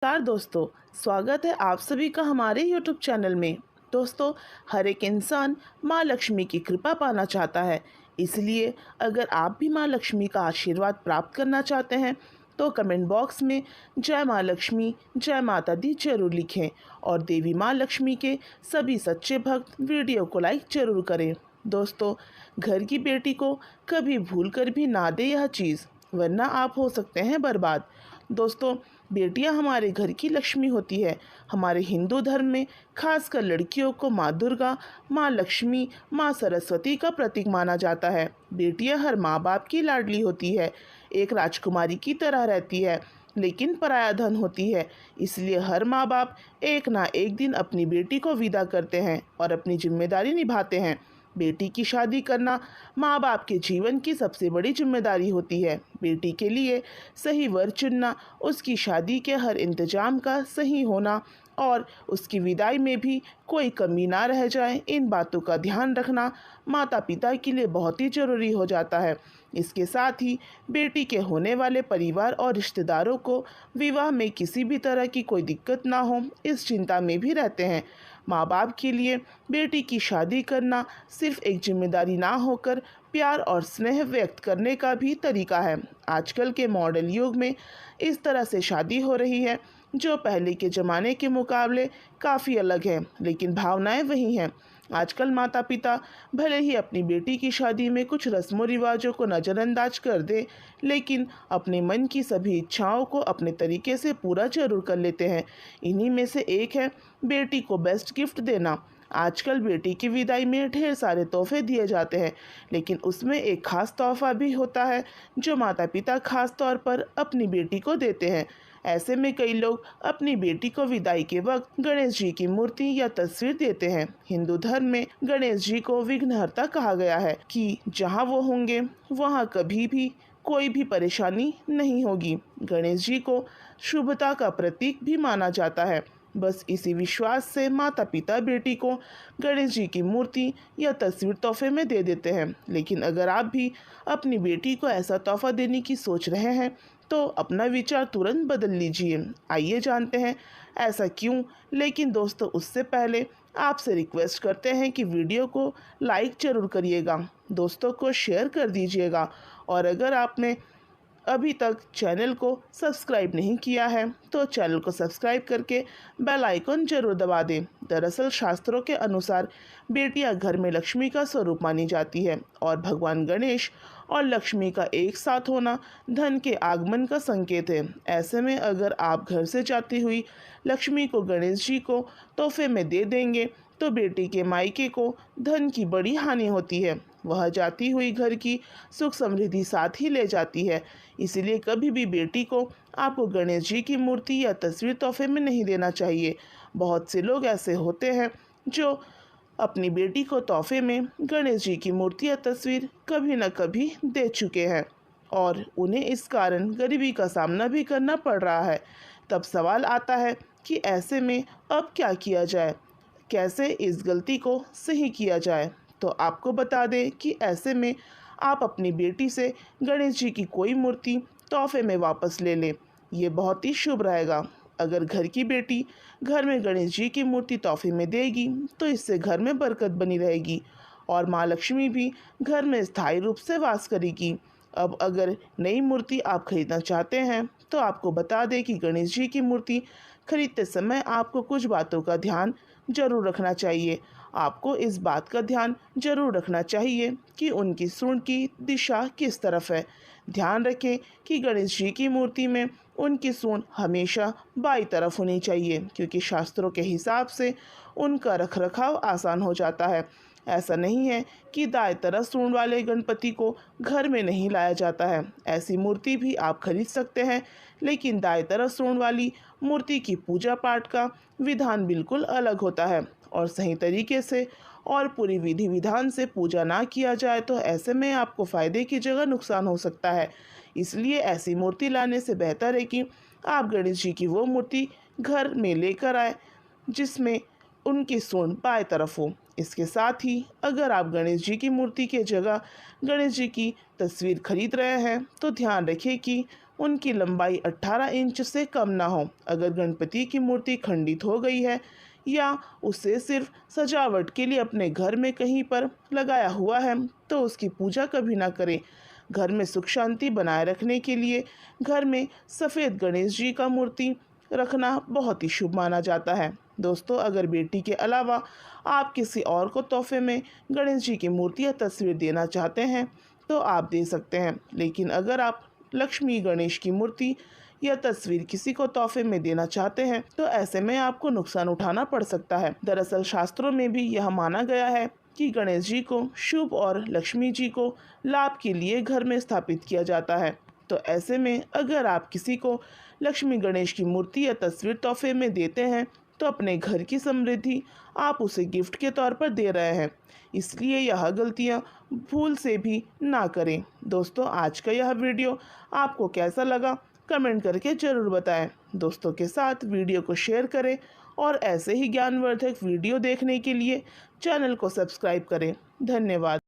नमस्कार दोस्तों। स्वागत है आप सभी का हमारे YouTube चैनल में। दोस्तों, हर एक इंसान माँ लक्ष्मी की कृपा पाना चाहता है। इसलिए अगर आप भी माँ लक्ष्मी का आशीर्वाद प्राप्त करना चाहते हैं तो कमेंट बॉक्स में जय माँ लक्ष्मी, जय माता दी जरूर लिखें और देवी माँ लक्ष्मी के सभी सच्चे भक्त वीडियो को लाइक जरूर करें। दोस्तों, घर की बेटी को कभी भूल कर भी ना दे यह चीज़, वरना आप हो सकते हैं बर्बाद। दोस्तों, बेटियां हमारे घर की लक्ष्मी होती है। हमारे हिंदू धर्म में खासकर लड़कियों को माँ दुर्गा, माँ लक्ष्मी, माँ सरस्वती का प्रतीक माना जाता है। बेटियां हर माँ बाप की लाडली होती है, एक राजकुमारी की तरह रहती है, लेकिन पराया धन होती है। इसलिए हर माँ बाप एक ना एक दिन अपनी बेटी को विदा करते हैं और अपनी जिम्मेदारी निभाते हैं। बेटी की शादी करना माँ बाप के जीवन की सबसे बड़ी जिम्मेदारी होती है। बेटी के लिए सही वर चुनना, उसकी शादी के हर इंतजाम का सही होना और उसकी विदाई में भी कोई कमी ना रह जाए, इन बातों का ध्यान रखना माता पिता के लिए बहुत ही ज़रूरी हो जाता है। इसके साथ ही बेटी के होने वाले परिवार और रिश्तेदारों को विवाह में किसी भी तरह की कोई दिक्कत ना हो, इस चिंता में भी रहते हैं। माँ बाप के लिए बेटी की शादी करना सिर्फ एक जिम्मेदारी ना होकर प्यार और स्नेह व्यक्त करने का भी तरीका है। आजकल के मॉडर्न युग में इस तरह से शादी हो रही है जो पहले के ज़माने के मुकाबले काफ़ी अलग है, लेकिन भावनाएं वही हैं। आजकल माता पिता भले ही अपनी बेटी की शादी में कुछ रस्मों रिवाजों को नज़रअंदाज कर दे, लेकिन अपने मन की सभी इच्छाओं को अपने तरीके से पूरा जरूर कर लेते हैं। इन्हीं में से एक है बेटी को बेस्ट गिफ्ट देना। आजकल बेटी की विदाई में ढेर सारे तोहफे दिए जाते हैं, लेकिन उसमें एक खास तोहफा भी होता है जो माता पिता खास तौर पर अपनी बेटी को देते हैं। ऐसे में कई लोग अपनी बेटी को विदाई के वक्त गणेश जी की मूर्ति या तस्वीर देते हैं। हिंदू धर्म में गणेश जी को विघ्नहर्ता कहा गया है कि जहाँ वो होंगे वहाँ कभी भी कोई भी परेशानी नहीं होगी। गणेश जी को शुभता का प्रतीक भी माना जाता है। बस इसी विश्वास से माता पिता बेटी को गणेश जी की मूर्ति या तस्वीर तोहफे में दे देते हैं। लेकिन अगर आप भी अपनी बेटी को ऐसा तोहफा देने की सोच रहे हैं तो अपना विचार तुरंत बदल लीजिए। आइए जानते हैं ऐसा क्यों। लेकिन दोस्तों, उससे पहले आपसे रिक्वेस्ट करते हैं कि वीडियो को लाइक जरूर करिएगा, दोस्तों को शेयर कर दीजिएगा और अगर आपने अभी तक चैनल को सब्सक्राइब नहीं किया है तो चैनल को सब्सक्राइब करके बेल आइकन जरूर दबा दें। दरअसल शास्त्रों के अनुसार बेटियां घर में लक्ष्मी का स्वरूप मानी जाती है और भगवान गणेश और लक्ष्मी का एक साथ होना धन के आगमन का संकेत है। ऐसे में अगर आप घर से जाती हुई लक्ष्मी को गणेश जी को तोहफे में दे देंगे तो बेटी के मायके को धन की बड़ी हानि होती है। वह जाती हुई घर की सुख समृद्धि साथ ही ले जाती है। इसीलिए कभी भी बेटी को आपको गणेश जी की मूर्ति या तस्वीर तोहफे में नहीं देना चाहिए। बहुत से लोग ऐसे होते हैं जो अपनी बेटी को तोहफे में गणेश जी की मूर्ति या तस्वीर कभी न कभी दे चुके हैं और उन्हें इस कारण गरीबी का सामना भी करना पड़ रहा है। तब सवाल आता है कि ऐसे में अब क्या किया जाए, कैसे इस गलती को सही किया जाए। तो आपको बता दें कि ऐसे में आप अपनी बेटी से गणेश जी की कोई मूर्ति तोहफे में वापस ले लें, ये बहुत ही शुभ रहेगा। अगर घर की बेटी घर में गणेश जी की मूर्ति तोहफे में देगी तो इससे घर में बरकत बनी रहेगी और माँ लक्ष्मी भी घर में स्थायी रूप से वास करेगी। अब अगर नई मूर्ति आप खरीदना चाहते हैं तो आपको बता दें कि गणेश जी की मूर्ति खरीदते समय आपको कुछ बातों का ध्यान जरूर रखना चाहिए। आपको इस बात का ध्यान जरूर रखना चाहिए कि उनकी सूंड की दिशा किस तरफ है। ध्यान रखें कि गणेश जी की मूर्ति में उनकी सूंड हमेशा बाईं तरफ होनी चाहिए, क्योंकि शास्त्रों के हिसाब से उनका रखरखाव आसान हो जाता है। ऐसा नहीं है कि दाएं तरफ सूंड वाले गणपति को घर में नहीं लाया जाता है। ऐसी मूर्ति भी आप खरीद सकते हैं, लेकिन दाएं तरफ सूंड वाली मूर्ति की पूजा पाठ का विधान बिल्कुल अलग होता है और सही तरीके से और पूरी विधि विधान से पूजा ना किया जाए तो ऐसे में आपको फ़ायदे की जगह नुकसान हो सकता है। इसलिए ऐसी मूर्ति लाने से बेहतर है कि आप गणेश जी की वो मूर्ति घर में लेकर आए जिसमें उनकी सूंड बाएं तरफ हो। इसके साथ ही अगर आप गणेश जी की मूर्ति के जगह गणेश जी की तस्वीर खरीद रहे हैं तो ध्यान रखिए कि उनकी लंबाई 18 इंच से कम ना हो। अगर गणपति की मूर्ति खंडित हो गई है या उसे सिर्फ सजावट के लिए अपने घर में कहीं पर लगाया हुआ है तो उसकी पूजा कभी ना करें। घर में सुख शांति बनाए रखने के लिए घर में सफ़ेद गणेश जी का मूर्ति रखना बहुत ही शुभ माना जाता है। दोस्तों, अगर बेटी के अलावा आप किसी और को तोहफे में गणेश जी की मूर्ति या तस्वीर देना चाहते हैं तो आप दे सकते हैं, लेकिन अगर आप लक्ष्मी गणेश की मूर्ति या तस्वीर किसी को तोहफे में देना चाहते हैं तो ऐसे में आपको नुकसान उठाना पड़ सकता है। दरअसल शास्त्रों में भी यह माना गया है कि गणेश जी को शुभ और लक्ष्मी जी को लाभ के लिए घर में स्थापित किया जाता है। तो ऐसे में अगर आप किसी को लक्ष्मी गणेश की मूर्ति या तस्वीर तोहफे में देते हैं तो अपने घर की समृद्धि आप उसे गिफ्ट के तौर पर दे रहे हैं, इसलिए यह गलतियां भूल से भी ना करें। दोस्तों, आज का यह वीडियो आपको कैसा लगा कमेंट करके ज़रूर बताएं। दोस्तों के साथ वीडियो को शेयर करें और ऐसे ही ज्ञानवर्धक वीडियो देखने के लिए चैनल को सब्सक्राइब करें। धन्यवाद।